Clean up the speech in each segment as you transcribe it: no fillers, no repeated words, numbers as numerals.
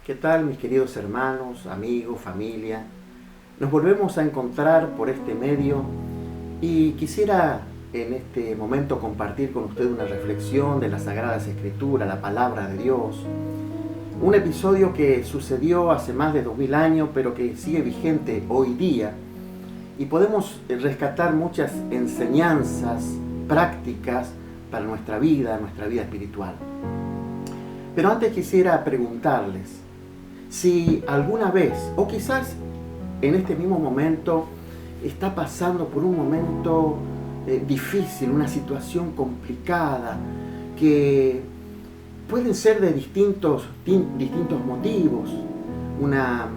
¿Qué tal, mis queridos hermanos, amigos, familia? Nos volvemos a encontrar por este medio y quisiera en este momento compartir con usted una reflexión de las Sagradas Escrituras, la Palabra de Dios. Un episodio que sucedió hace más de 2000 años, pero que sigue vigente hoy día. Y podemos rescatar muchas enseñanzas prácticas para nuestra vida espiritual. Pero antes quisiera preguntarles, si alguna vez, o quizás en este mismo momento, está pasando por un momento difícil, una situación complicada, que pueden ser de distintos motivos, una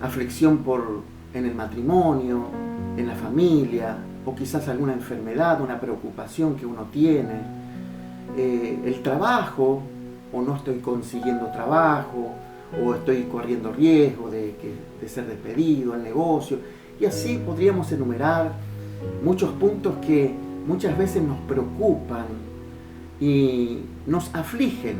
aflicción en el matrimonio, en la familia, o quizás alguna enfermedad, una preocupación que uno tiene, el trabajo, o no estoy consiguiendo trabajo, o estoy corriendo riesgo de ser despedido, el negocio, y así podríamos enumerar muchos puntos que muchas veces nos preocupan y nos afligen,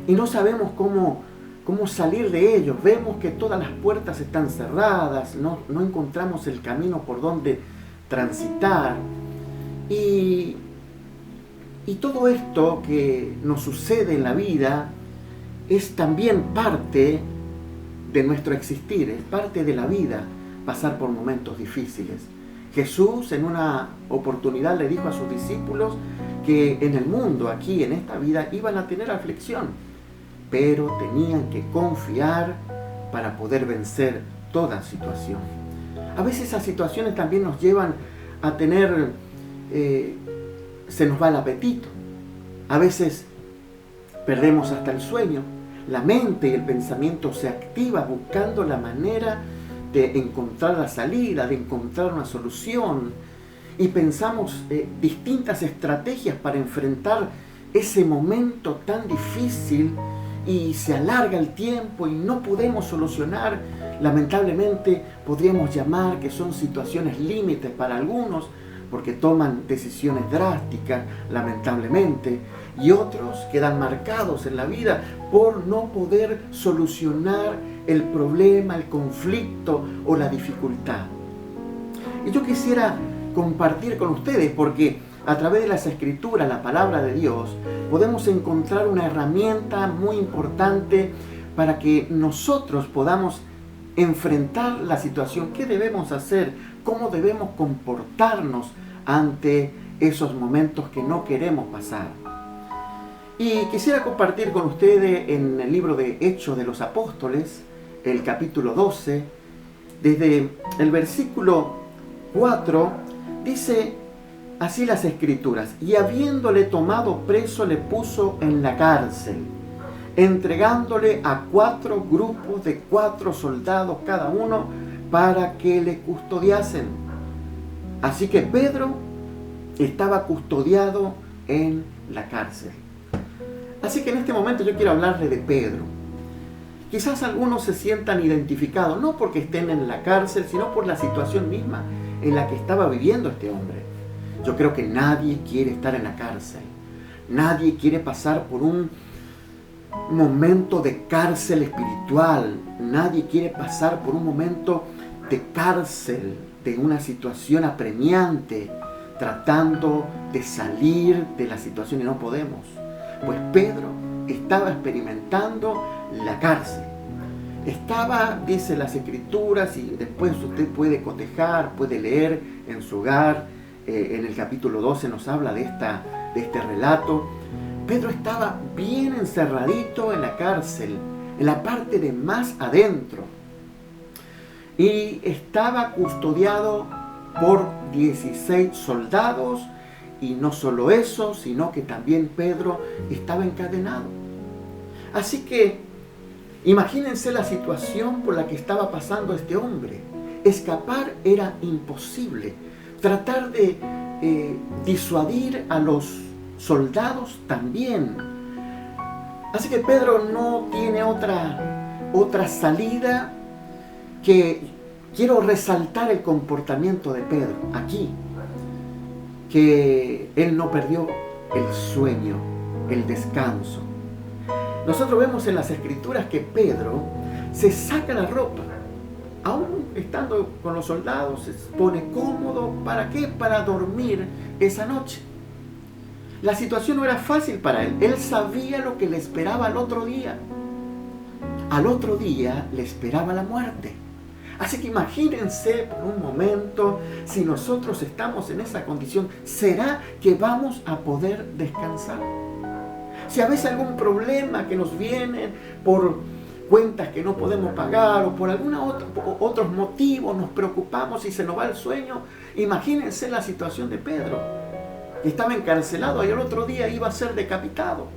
y no sabemos cómo salir de ellos. Vemos que todas las puertas están cerradas, no encontramos el camino por donde transitar, y todo esto que nos sucede en la vida es también parte de nuestro existir, es parte de la vida, pasar por momentos difíciles. Jesús en una oportunidad le dijo a sus discípulos que en el mundo, aquí en esta vida, iban a tener aflicción, pero tenían que confiar para poder vencer toda situación. A veces esas situaciones también nos llevan a tener, se nos va el apetito, a veces perdemos hasta el sueño. La mente y el pensamiento se activa buscando la manera de encontrar la salida, de encontrar una solución. Y pensamos distintas estrategias para enfrentar ese momento tan difícil, y se alarga el tiempo y no podemos solucionar. Lamentablemente podríamos llamar que son situaciones límites para algunos, porque toman decisiones drásticas, lamentablemente, y otros quedan marcados en la vida por no poder solucionar el problema, el conflicto o la dificultad. Y yo quisiera compartir con ustedes, porque a través de las Escrituras, la Palabra de Dios, podemos encontrar una herramienta muy importante para que nosotros podamos enfrentar la situación. ¿Qué debemos hacer? ¿Cómo debemos comportarnos ante esos momentos que no queremos pasar? Y quisiera compartir con ustedes en el libro de Hechos de los Apóstoles, el capítulo 12, desde el versículo 4, dice así las Escrituras: y habiéndole tomado preso, le puso en la cárcel, entregándole a 4 grupos de 4 soldados cada uno, para que le custodiasen. Así que Pedro estaba custodiado en la cárcel. Así que en este momento yo quiero hablarle de Pedro. Quizás algunos se sientan identificados, no porque estén en la cárcel, sino por la situación misma en la que estaba viviendo este hombre. Yo creo que nadie quiere estar en la cárcel. Nadie quiere pasar por un momento de cárcel espiritual. Nadie quiere pasar por un momento de cárcel, de una situación apremiante, tratando de salir de la situación y no podemos. Pues Pedro estaba experimentando la cárcel. Estaba, dice las Escrituras, y después usted puede cotejar, puede leer en su hogar. En el capítulo 12 nos habla de este relato. Pedro estaba bien encerradito en la cárcel, en la parte de más adentro. Y estaba custodiado por 16 soldados. Y no solo eso, sino que también Pedro estaba encadenado. Así que imagínense la situación por la que estaba pasando este hombre. Escapar era imposible. Tratar de disuadir a los soldados también. Así que Pedro no tiene otra salida que quiero resaltar el comportamiento de Pedro aquí. Que él no perdió el sueño, el descanso. Nosotros vemos en las Escrituras que Pedro se saca la ropa, aún estando con los soldados, se pone cómodo. ¿Para qué? Para dormir esa noche. La situación no era fácil para él. Él sabía lo que le esperaba al otro día. Al otro día le esperaba la muerte. Así que imagínense por un momento, si nosotros estamos en esa condición, ¿será que vamos a poder descansar? Si a veces algún problema que nos viene por cuentas que no podemos pagar o por otros motivos nos preocupamos y se nos va el sueño, imagínense la situación de Pedro, que estaba encarcelado y al otro día iba a ser decapitado.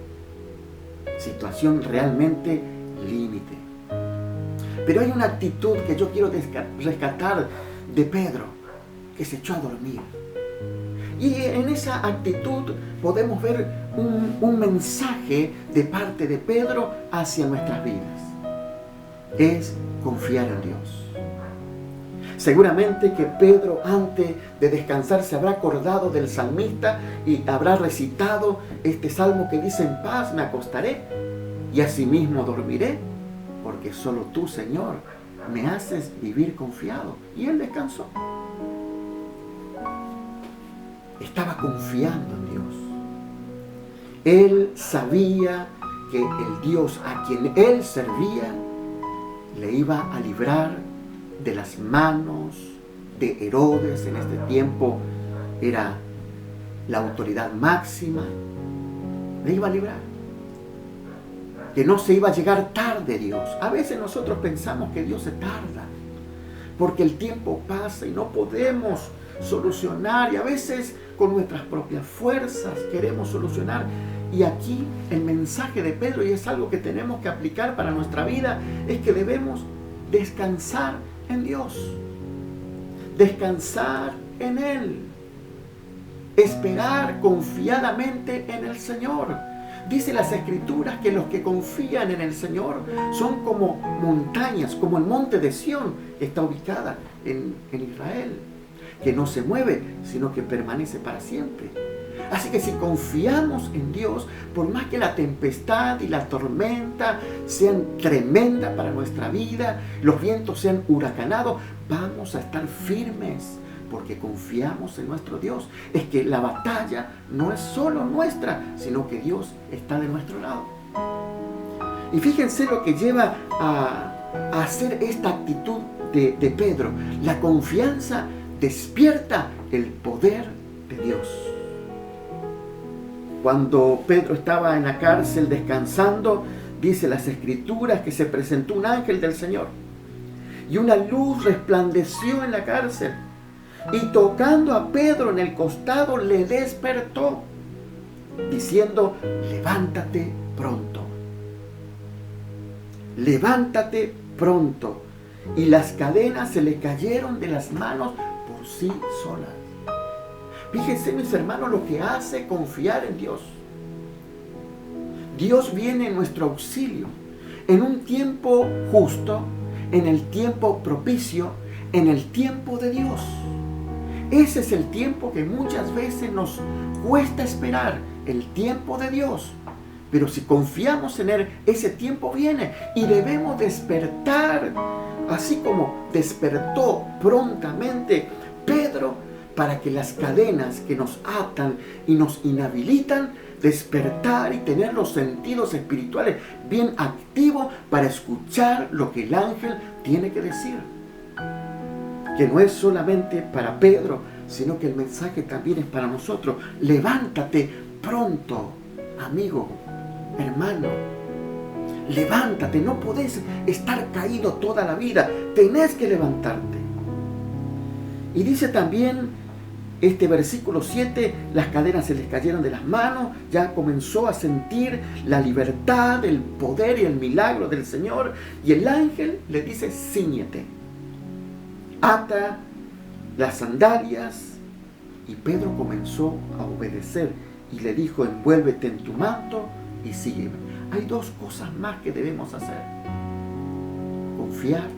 Situación realmente límite. Pero hay una actitud que yo quiero rescatar de Pedro, que se echó a dormir. Y en esa actitud podemos ver un mensaje de parte de Pedro hacia nuestras vidas. Es confiar en Dios. Seguramente que Pedro, antes de descansar, se habrá acordado del salmista y habrá recitado este salmo que dice: en paz me acostaré y asimismo dormiré, porque solo tú, Señor, me haces vivir confiado. Y él descansó. Estaba confiando en Dios. Él sabía que el Dios a quien él servía le iba a librar de las manos de Herodes. En este tiempo era la autoridad máxima. Le iba a librar. Que no se iba a llegar tarde Dios. A veces nosotros pensamos que Dios se tarda, porque el tiempo pasa y no podemos solucionar, y a veces con nuestras propias fuerzas queremos solucionar. Y aquí el mensaje de Pedro, y es algo que tenemos que aplicar para nuestra vida, es que debemos descansar en Dios, descansar en Él, esperar confiadamente en el Señor. Dice las Escrituras que los que confían en el Señor son como montañas, como el monte de Sión, que está ubicada en Israel, que no se mueve, sino que permanece para siempre. Así que si confiamos en Dios, por más que la tempestad y la tormenta sean tremendas para nuestra vida, los vientos sean huracanados, vamos a estar firmes, porque confiamos en nuestro Dios. Es que la batalla no es solo nuestra, sino que Dios está de nuestro lado. Y fíjense lo que lleva a hacer esta actitud de Pedro. La confianza despierta el poder de Dios. Cuando Pedro estaba en la cárcel descansando, dice las Escrituras que se presentó un ángel del Señor y una luz resplandeció en la cárcel, y tocando a Pedro en el costado le despertó, diciendo: levántate pronto. Levántate pronto. Y las cadenas se le cayeron de las manos por sí solas. Fíjense, mis hermanos, lo que hace confiar en Dios. Dios viene en nuestro auxilio en un tiempo justo, en el tiempo propicio, en el tiempo de Dios. Ese es el tiempo que muchas veces nos cuesta esperar, el tiempo de Dios. Pero si confiamos en Él, ese tiempo viene y debemos despertar, así como despertó prontamente Pedro, para que las cadenas que nos atan y nos inhabilitan, despertar y tener los sentidos espirituales bien activos para escuchar lo que el ángel tiene que decir. Que no es solamente para Pedro, sino que el mensaje también es para nosotros. Levántate pronto, amigo, hermano. Levántate, no podés estar caído toda la vida, tenés que levantarte. Y dice también este versículo 7, las cadenas se les cayeron de las manos, ya comenzó a sentir la libertad, el poder y el milagro del Señor, y el ángel le dice: cíñete, ata las sandalias. Y Pedro comenzó a obedecer y le dijo: envuélvete en tu manto y sígueme. Hay dos cosas más que debemos hacer: confiar,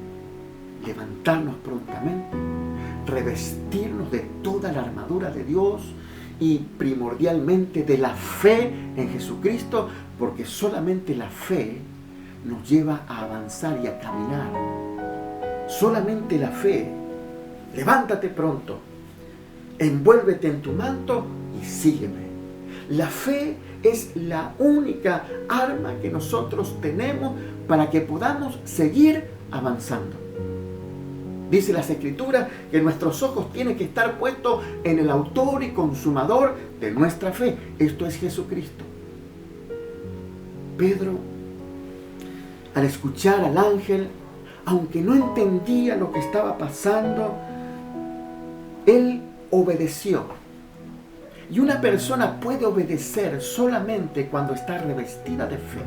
levantarnos prontamente, revestirnos de toda la armadura de Dios y primordialmente de la fe en Jesucristo, porque solamente la fe nos lleva a avanzar y a caminar. Solamente la fe. Levántate pronto, envuélvete en tu manto y sígueme. La fe es la única arma que nosotros tenemos para que podamos seguir avanzando. Dice las Escrituras que nuestros ojos tienen que estar puestos en el autor y consumador de nuestra fe. Esto es Jesucristo. Pedro, al escuchar al ángel, aunque no entendía lo que estaba pasando, él obedeció. Y una persona puede obedecer solamente cuando está revestida de fe.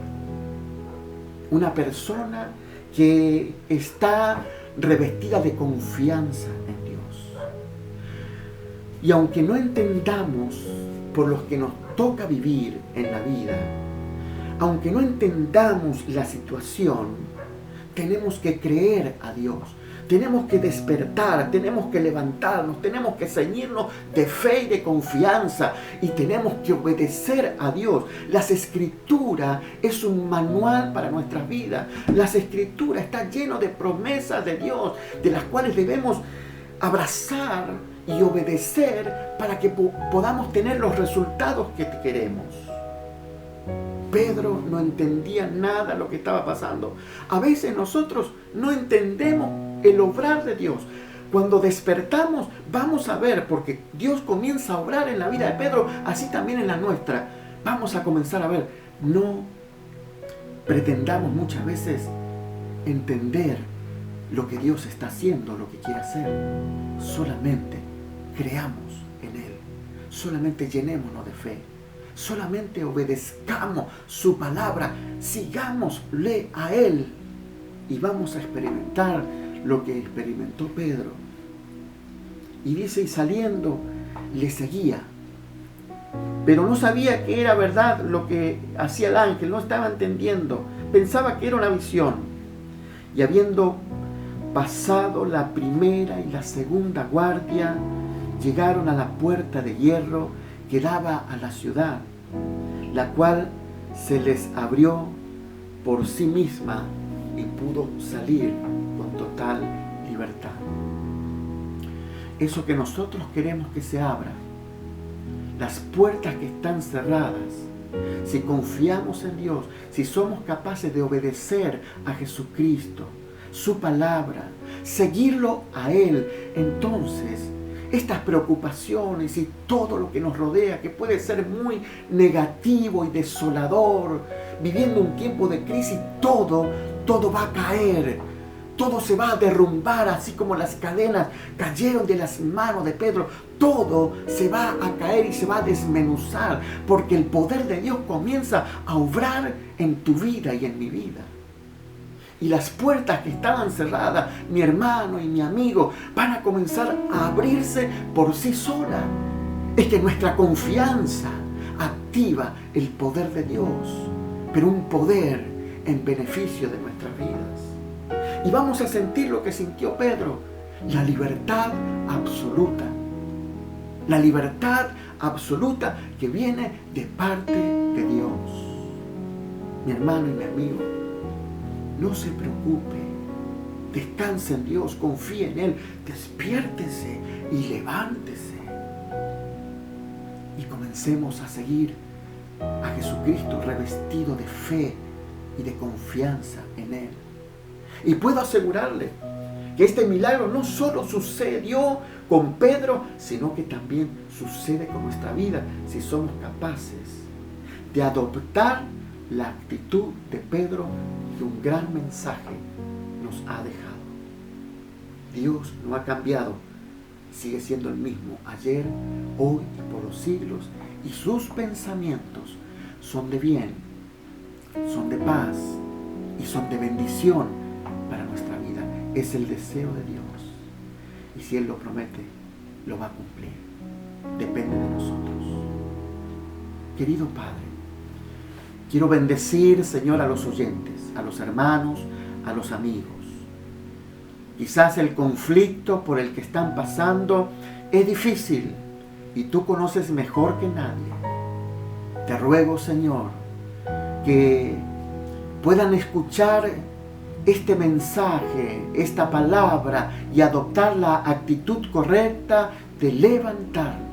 Una persona que está revestida de confianza en Dios. Y aunque no entendamos por lo que nos toca vivir en la vida, aunque no entendamos la situación, tenemos que creer a Dios. Tenemos que despertar, tenemos que levantarnos, tenemos que ceñirnos de fe y de confianza y tenemos que obedecer a Dios. Las Escrituras es un manual para nuestras vidas. Las Escrituras están llenas de promesas de Dios, de las cuales debemos abrazar y obedecer para que podamos tener los resultados que queremos. Pedro no entendía nada de lo que estaba pasando. A veces nosotros no entendemos el obrar de Dios. Cuando despertamos vamos a ver, porque Dios comienza a obrar en la vida de Pedro, así también en la nuestra. Vamos a comenzar a ver. No pretendamos muchas veces entender lo que Dios está haciendo, lo que quiere hacer. Solamente creamos en Él. Solamente llenémonos de fe. Solamente obedezcamos su palabra. Sigámosle a Él. Y vamos a experimentar lo que experimentó Pedro. Y dice, y saliendo, le seguía. Pero no sabía que era verdad lo que hacía el ángel. No estaba entendiendo. Pensaba que era una visión. Y habiendo pasado la primera y la segunda guardia, llegaron a la puerta de hierro que daba a la ciudad, la cual se les abrió por sí misma y pudo salir con total libertad. Eso que nosotros queremos que se abra, las puertas que están cerradas, si confiamos en Dios, si somos capaces de obedecer a Jesucristo, su palabra, seguirlo a Él, entonces estas preocupaciones y todo lo que nos rodea, que puede ser muy negativo y desolador, viviendo un tiempo de crisis, todo va a caer, todo se va a derrumbar, así como las cadenas cayeron de las manos de Pedro, todo se va a caer y se va a desmenuzar, porque el poder de Dios comienza a obrar en tu vida y en mi vida. Y las puertas que estaban cerradas, mi hermano y mi amigo, van a comenzar a abrirse por sí solas. Es que nuestra confianza activa el poder de Dios, pero un poder en beneficio de nuestras vidas. Y vamos a sentir lo que sintió Pedro, la libertad absoluta. La libertad absoluta que viene de parte de Dios. Mi hermano y mi amigo, no se preocupe, descanse en Dios, confíe en Él, despiértese y levántese. Y comencemos a seguir a Jesucristo revestido de fe y de confianza en Él. Y puedo asegurarle que este milagro no solo sucedió con Pedro, sino que también sucede con nuestra vida si somos capaces de adoptar la actitud de Pedro, que un gran mensaje nos ha dejado. Dios no ha cambiado, sigue siendo el mismo ayer, hoy y por los siglos, y sus pensamientos son de bien, son de paz y son de bendición para nuestra vida. Es el deseo de Dios, y si Él lo promete, lo va a cumplir. Depende de nosotros. Querido Padre, quiero bendecir, Señor, a los oyentes, a los hermanos, a los amigos. Quizás el conflicto por el que están pasando es difícil y tú conoces mejor que nadie. Te ruego, Señor, que puedan escuchar este mensaje, esta palabra y adoptar la actitud correcta de levantarnos,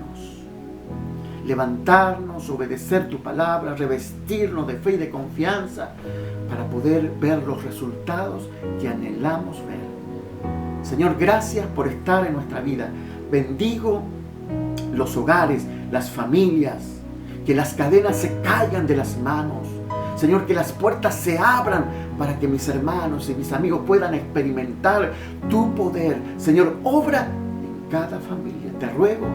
obedecer tu palabra, revestirnos de fe y de confianza para poder ver los resultados que anhelamos ver. Señor, gracias por estar en nuestra vida. Bendigo los hogares, las familias, que las cadenas se caigan de las manos. Señor, que las puertas se abran para que mis hermanos y mis amigos puedan experimentar tu poder. Señor, obra en cada familia. Te ruego